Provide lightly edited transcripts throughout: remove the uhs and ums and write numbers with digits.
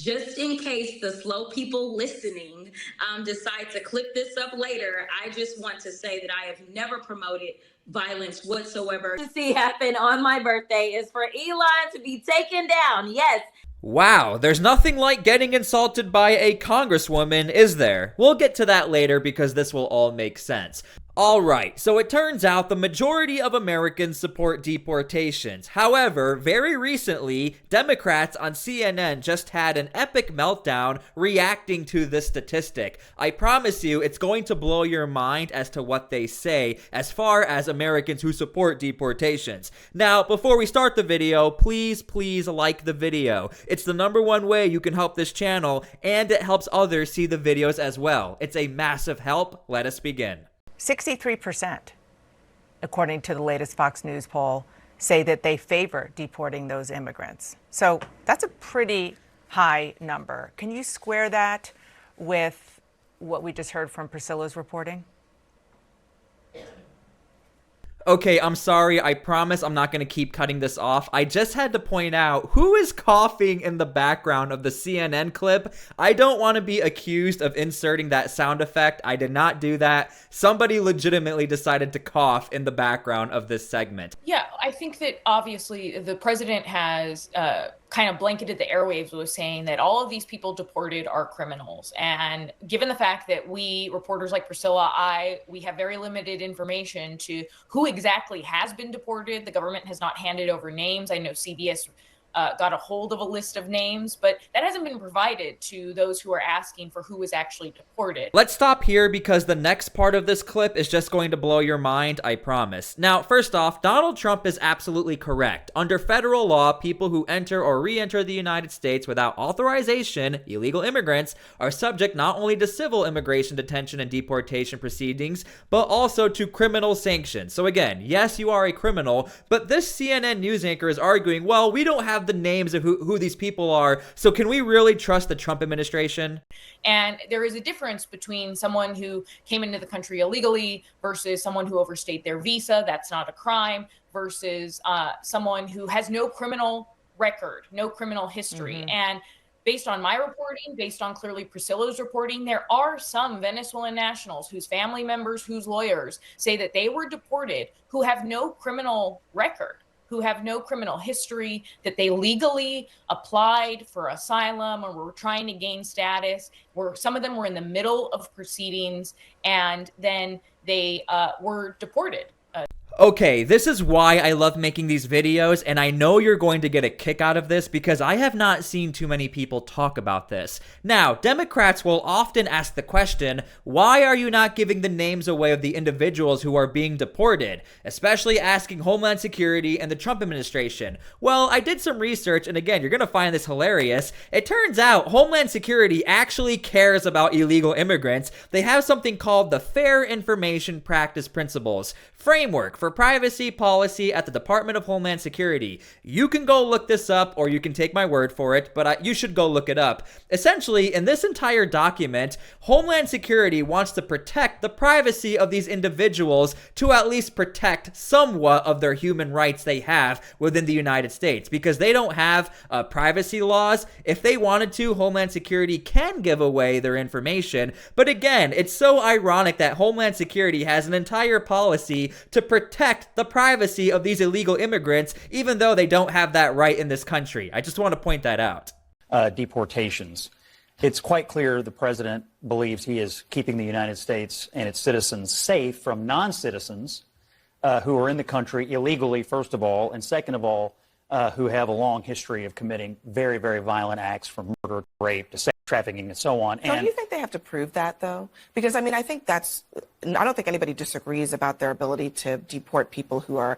just in case the slow people listening decide to clip this up later, I just want to say that I have never promoted violence whatsoever. To see happen on my birthday is for Elon to be taken down. Yes. Wow, there's nothing like getting insulted by a congresswoman, is there? We'll get to that later because this will all make sense. Alright, so it turns out the majority of Americans support deportations. However, very recently, Democrats on CNN just had an epic meltdown reacting to this statistic. I promise you, it's going to blow your mind as to what they say as far as Americans who support deportations. Now, before we start the video, please like the video. It's the #1 way you can help this channel, and it helps others see the videos as well. It's a massive help. Let us begin. 63%, according to the latest Fox News poll, say that they favor deporting those immigrants. So that's a pretty high number. Can you square that with what we just heard from Priscilla's reporting? Okay, I'm sorry. I promise I'm not going to keep cutting this off. I just had to point out who is coughing in the background of the CNN clip. I don't want to be accused of inserting that sound effect. I did not do that. Somebody legitimately decided to cough in the background of this segment. Yeah, I think that obviously the president has kind of blanketed the airwaves with saying that all of these people deported are criminals. And given the fact that we, reporters like Priscilla, we have very limited information to who exactly has been deported. The government has not handed over names. I know CBS got a hold of a list of names, but that hasn't been provided to those who are asking for who was actually deported. Let's stop here because the next part of this clip is just going to blow your mind, I promise. Now, first off, Donald Trump is absolutely correct. Under federal law, people who enter or re-enter the United States without authorization, illegal immigrants, are subject not only to civil immigration detention and deportation proceedings, but also to criminal sanctions. So again, yes, you are a criminal, but this CNN news anchor is arguing, well, we don't have the names of who these people are, so can we really trust the Trump administration? And there is a difference between someone who came into the country illegally versus someone who overstayed their visa. That's not a crime, versus someone who has no criminal record, no criminal history. And based on my reporting, based on clearly Priscilla's reporting, there are some Venezuelan nationals whose family members, whose lawyers say that they were deported, who have no criminal record, who have no criminal history, that they legally applied for asylum or were trying to gain status, where some of them were in the middle of proceedings, and then they were deported. Okay, this is why I love making these videos, and I know you're going to get a kick out of this because I have not seen too many people talk about this. Now, Democrats will often ask the question, why are you not giving the names away of the individuals who are being deported? Especially asking Homeland Security and the Trump administration. Well, I did some research, and again, you're going to find this hilarious. It turns out Homeland Security actually cares about illegal immigrants. They have something called the Fair Information Practice Principles Framework for Privacy Policy at the Department of Homeland Security. You can go look this up, or you can take my word for it, but you should go look it up. Essentially, in this entire document, Homeland Security wants to protect the privacy of these individuals to at least protect somewhat of their human rights they have within the United States, because they don't have privacy laws. If they wanted to, Homeland Security can give away their information, but again, it's so ironic that Homeland Security has an entire policy to protect the privacy of these illegal immigrants, even though they don't have that right in this country. I just want to point that out. Deportations. It's quite clear the president believes he is keeping the United States and its citizens safe from non-citizens who are in the country illegally, first of all, and second of all, who have a long history of committing very, very violent acts, from murder to rape to sex trafficking and so on. Don't you think they have to prove that, though? Because, I mean, I don't think anybody disagrees about their ability to deport people who are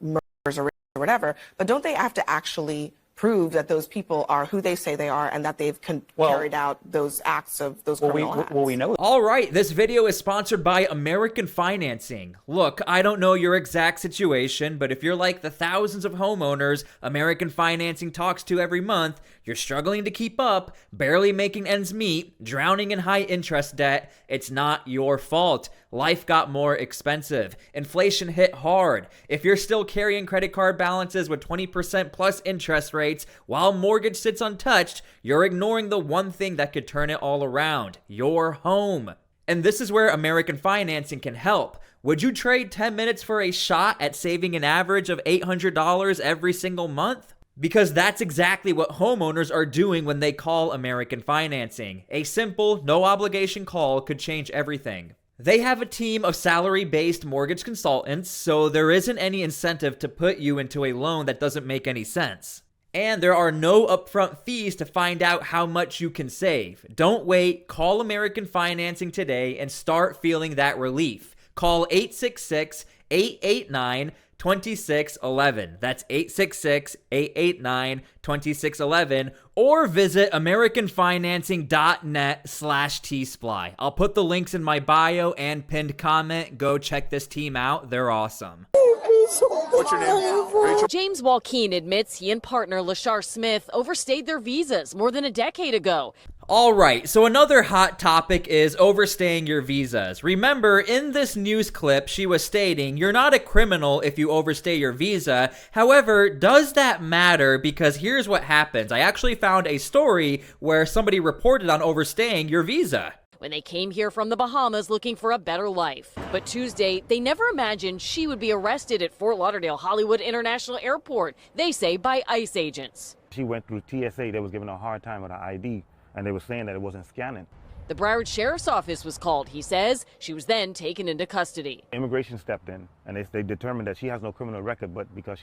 murderers or whatever, but don't they have to actually prove that those people are who they say they are and that they've carried out those acts of those criminal acts? Well, we know. All right, this video is sponsored by American Financing. Look, I don't know your exact situation, but if you're like the thousands of homeowners American Financing talks to every month, you're struggling to keep up, barely making ends meet, drowning in high interest debt, it's not your fault. Life got more expensive. Inflation hit hard. If you're still carrying credit card balances with 20% plus interest rates, rates while mortgage sits untouched, you're ignoring the one thing that could turn it all around: your home. And this is where American financing can help. Would you trade 10 minutes for a shot at saving an average of $800 every single month? Because that's exactly what homeowners are doing when they call American Financing. A simple, no-obligation call could change everything. They have a team of salary-based mortgage consultants, so there isn't any incentive to put you into a loan that doesn't make any sense. And there are no upfront fees to find out how much you can save. Don't wait, call American Financing today and start feeling that relief. Call 866-889-2611. That's 866-889-2611, or visit americanfinancing.net/T-SPLY. I'll put the links in my bio and pinned comment. Go check this team out. They're awesome. What's your name? Rachel. James Walkeen admits he and partner Lashar Smith overstayed their visas more than a decade ago. All right, so another hot topic is overstaying your visas. Remember, in this news clip, she was stating, you're not a criminal if you overstay your visa. However, does that matter? Because here's what happens. I actually found a story where somebody reported on overstaying your visa. When they came here from the Bahamas looking for a better life. But Tuesday, they never imagined she would be arrested at Fort Lauderdale Hollywood International Airport, they say by ICE agents. She went through TSA. They was giving her a hard time with her ID, and they were saying that it wasn't scanning. The Broward Sheriff's Office was called, he says. She was then taken into custody. Immigration stepped in, and they determined that she has no criminal record, but because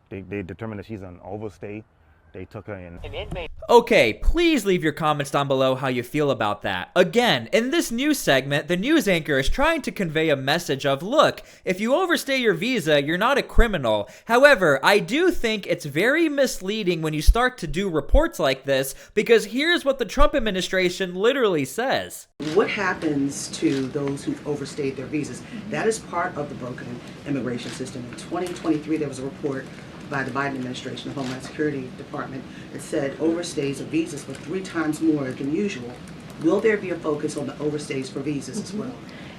they determined that she's on overstay, they took her in. Okay, please leave your comments down below how you feel about that. Again, in this news segment, the news anchor is trying to convey a message of, look, if you overstay your visa, you're not a criminal. However, I do think it's very misleading when you start to do reports like this, because here's what the Trump administration literally says. What happens to those who've overstayed their visas? That is part of the broken immigration system. In 2023, there was a report by the Biden administration, the Homeland Security Department, that said overstays of visas were 3 times more than usual. Will there be a focus on the overstays for visas as well?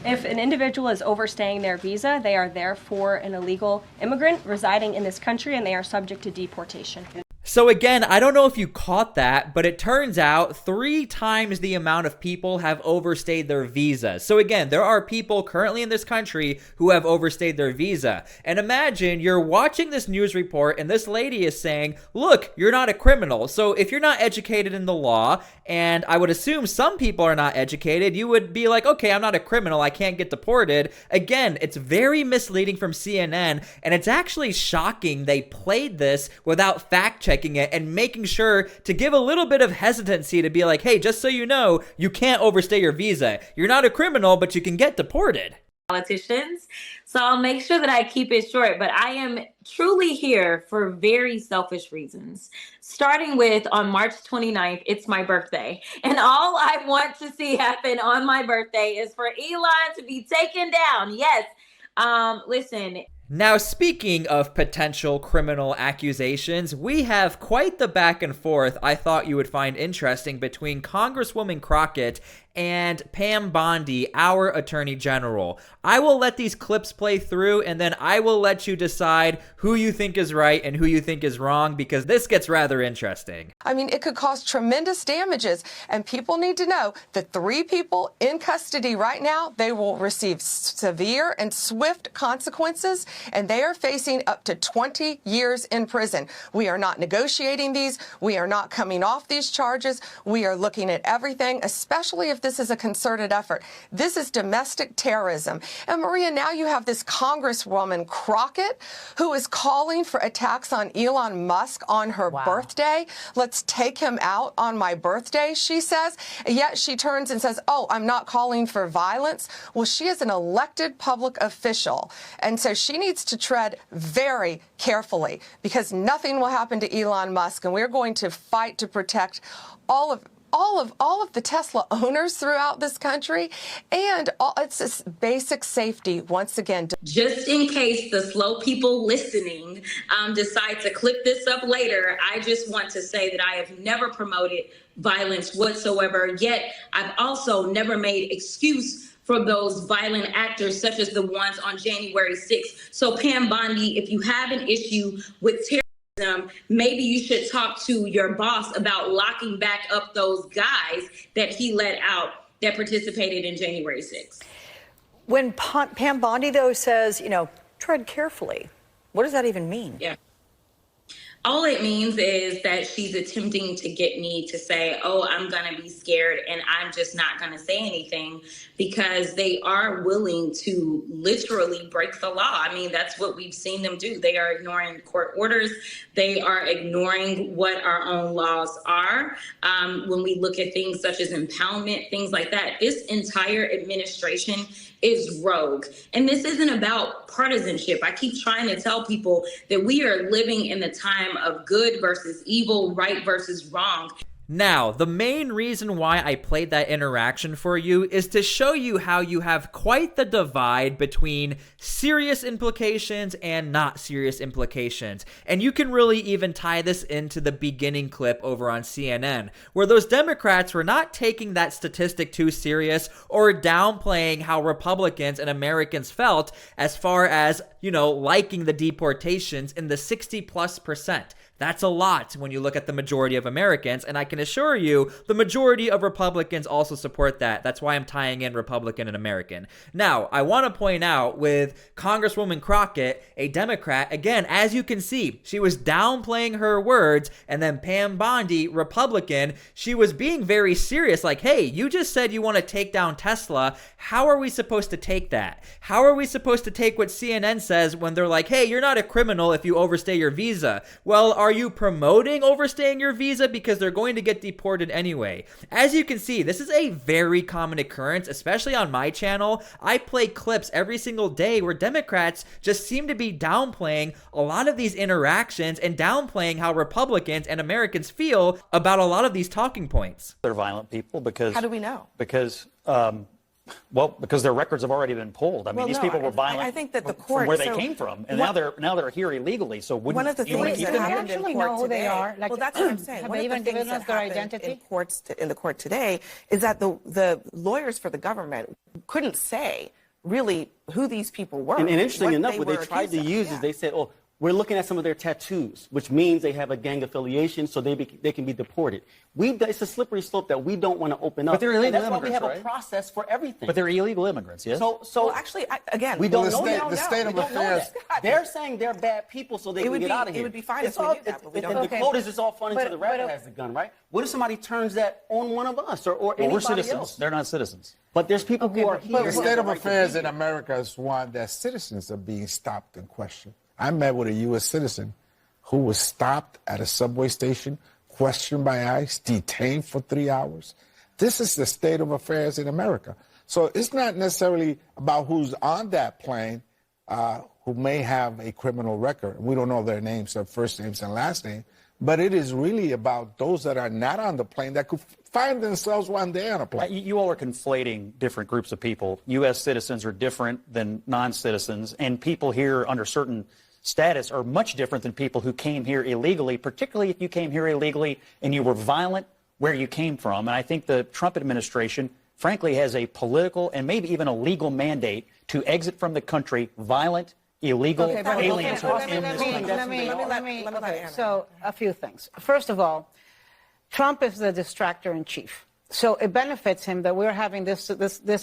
If an individual is overstaying their visa, they are therefore an illegal immigrant residing in this country, and they are subject to deportation. So again, I don't know if you caught that, but it turns out 3 times the amount of people have overstayed their visa. So again, there are people currently in this country who have overstayed their visa. And imagine you're watching this news report and this lady is saying, look, you're not a criminal. So if you're not educated in the law, and I would assume some people are not educated, you would be like, okay, I'm not a criminal, I can't get deported. Again, it's very misleading from CNN, and it's actually shocking they played this without fact-checking it and making sure to give a little bit of hesitancy to be like, hey, just so you know, you can't overstay your visa. You're not a criminal, but you can get deported. Politicians. So I'll make sure that I keep it short, but I am truly here for very selfish reasons. Starting with on March 29th, it's my birthday. And all I want to see happen on my birthday is for Elon to be taken down. Yes. Listen. Now, speaking of potential criminal accusations, we have quite the back and forth I thought you would find interesting between Congresswoman Crockett and Pam Bondi, our Attorney General. I will let these clips play through, and then I will let you decide who you think is right and who you think is wrong, because this gets rather interesting. I mean, it could cause tremendous damages, and people need to know the 3 people in custody right now, they will receive severe and swift consequences, and they are facing up to 20 years in prison. We are not negotiating these. We are not coming off these charges. We are looking at everything, especially if this is a concerted effort. This is domestic terrorism. And Maria, now you have this Congresswoman Crockett who is calling for attacks on Elon Musk on her birthday. Let's take him out on my birthday, she says. Yet she turns and says, oh, I'm not calling for violence. Well, she is an elected public official. And so she needs to tread very carefully, because nothing will happen to Elon Musk. And we're going to fight to protect all of the Tesla owners throughout this country, and it's this basic safety once again. Just in case the slow people listening decide to click this up later, I just want to say that I have never promoted violence whatsoever, yet I've also never made excuse for those violent actors such as the ones on January 6th. So Pam Bondi, if you have an issue with maybe you should talk to your boss about locking back up those guys that he let out that participated in January 6th. When Pam Bondi, though, says, tread carefully, what does that even mean? Yeah. All it means is that she's attempting to get me to say, oh, I'm going to be scared and I'm just not going to say anything, because they are willing to literally break the law. I mean, that's what we've seen them do. They are ignoring court orders. They are ignoring what our own laws are. When we look at things such as impoundment, things like that, this entire administration is rogue. And this isn't about partisanship. I keep trying to tell people that we are living in the time of good versus evil, right versus wrong. Now, the main reason why I played that interaction for you is to show you how you have quite the divide between serious implications and not serious implications. And you can really even tie this into the beginning clip over on CNN, where those Democrats were not taking that statistic too serious or downplaying how Republicans and Americans felt as far as, liking the deportations in the 60+%. That's a lot when you look at the majority of Americans, and I can assure you the majority of Republicans also support that. That's why I'm tying in Republican and American. Now, I want to point out with Congresswoman Crockett, a Democrat, again, as you can see, she was downplaying her words, and then Pam Bondi, Republican, she was being very serious, like, hey, you just said you want to take down Tesla. How are we supposed to take that? How are we supposed to take what CNN says when they're like, hey, you're not a criminal if you overstay your visa? Well, are you promoting overstaying your visa? Because they're going to get deported anyway. As you can see, this is a very common occurrence, especially on my channel. I play clips every single day where Democrats just seem to be downplaying a lot of these interactions and downplaying how Republicans and Americans feel about a lot of these talking points. They're violent people because... How do we know? Because their records have already been pulled. I mean, these people were violent. I think that the court, from where they came from, and now they're here illegally. So one of the things that happened in court today, well, that's what I'm saying. One of the things that happened in the court today is that the lawyers for the government couldn't say really who these people were. And interesting enough, what they tried to use is they said, oh, we're looking at some of their tattoos, which means they have a gang affiliation, so they can be deported. It's a slippery slope that we don't want to open up. But they're illegal immigrants, right? That's why we have a process for everything. But they're illegal immigrants, yes? So actually, again, we don't know the state of affairs. They're saying they're bad people so they can get out of here. It would be fine if we knew that, but we don't. The quote is, it's all fun until the rabbit has the gun, right? What if somebody turns that on one of us or anybody we're citizens. else? They're not citizens. But there's people who are here. The state of affairs in America is one that citizens are being stopped and questioned. I met with a U.S. citizen who was stopped at a subway station, questioned by ICE, detained for 3 hours. This is the state of affairs in America. So it's not necessarily about who's on that plane who may have a criminal record. We don't know their names, their first names and last name, but it is really about those that are not on the plane that could find themselves one day on a plane. You all are conflating different groups of people. U.S. citizens are different than non-citizens, and people here under certain status are much different than people who came here illegally, particularly if you came here illegally and you were violent where you came from. And I think the Trump administration, frankly, has a political and maybe even a legal mandate to exit from the country violent, illegal aliens who are in this country. So, a few things. First of all, Trump is the distractor in chief. So it benefits him that we're having this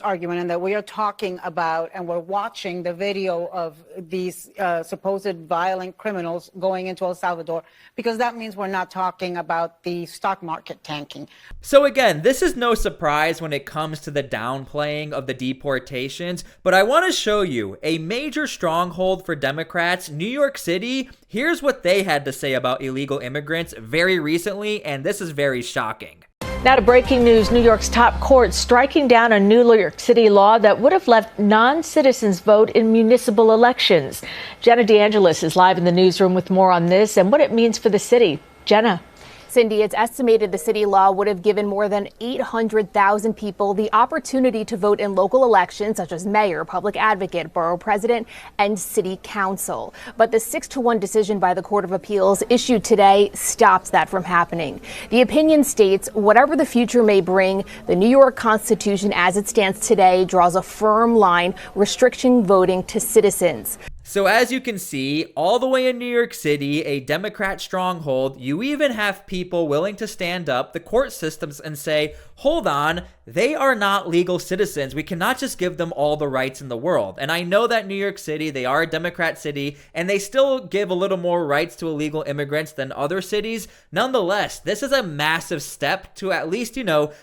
argument and that we are talking about and we're watching the video of these supposed violent criminals going into El Salvador, because that means we're not talking about the stock market tanking. So again, this is no surprise when it comes to the downplaying of the deportations, but I want to show you a major stronghold for Democrats, New York City. Here's what they had to say about illegal immigrants very recently, and this is very shocking. Now to breaking news, New York's top court striking down a New York City law that would have left non-citizens vote in municipal elections. Jenna DeAngelis is live in the newsroom with more on this and what it means for the city. Jenna. Cindy, it's estimated the city law would have given more than 800,000 people the opportunity to vote in local elections, such as mayor, public advocate, borough president, and city council. But the 6-1 decision by the Court of Appeals issued today stops that from happening. The opinion states, whatever the future may bring, the New York Constitution as it stands today draws a firm line restricting voting to citizens. So as you can see, all the way in New York City, a Democrat stronghold, you even have people willing to stand up the court systems and say, hold on, they are not legal citizens. We cannot just give them all the rights in the world. And I know that New York City, they are a Democrat city, and they still give a little more rights to illegal immigrants than other cities. Nonetheless, this is a massive step to at least,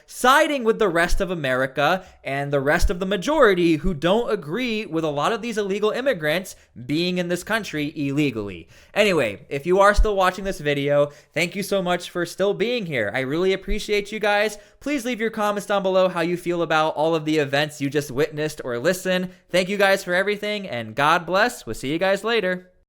siding with the rest of America and the rest of the majority who don't agree with a lot of these illegal immigrants being in this country illegally. Anyway, if you are still watching this video, thank you so much for still being here. I really appreciate you guys. Please leave your comments down below how you feel about all of the events you just witnessed or listened. Thank you guys for everything, and God bless. We'll see you guys later.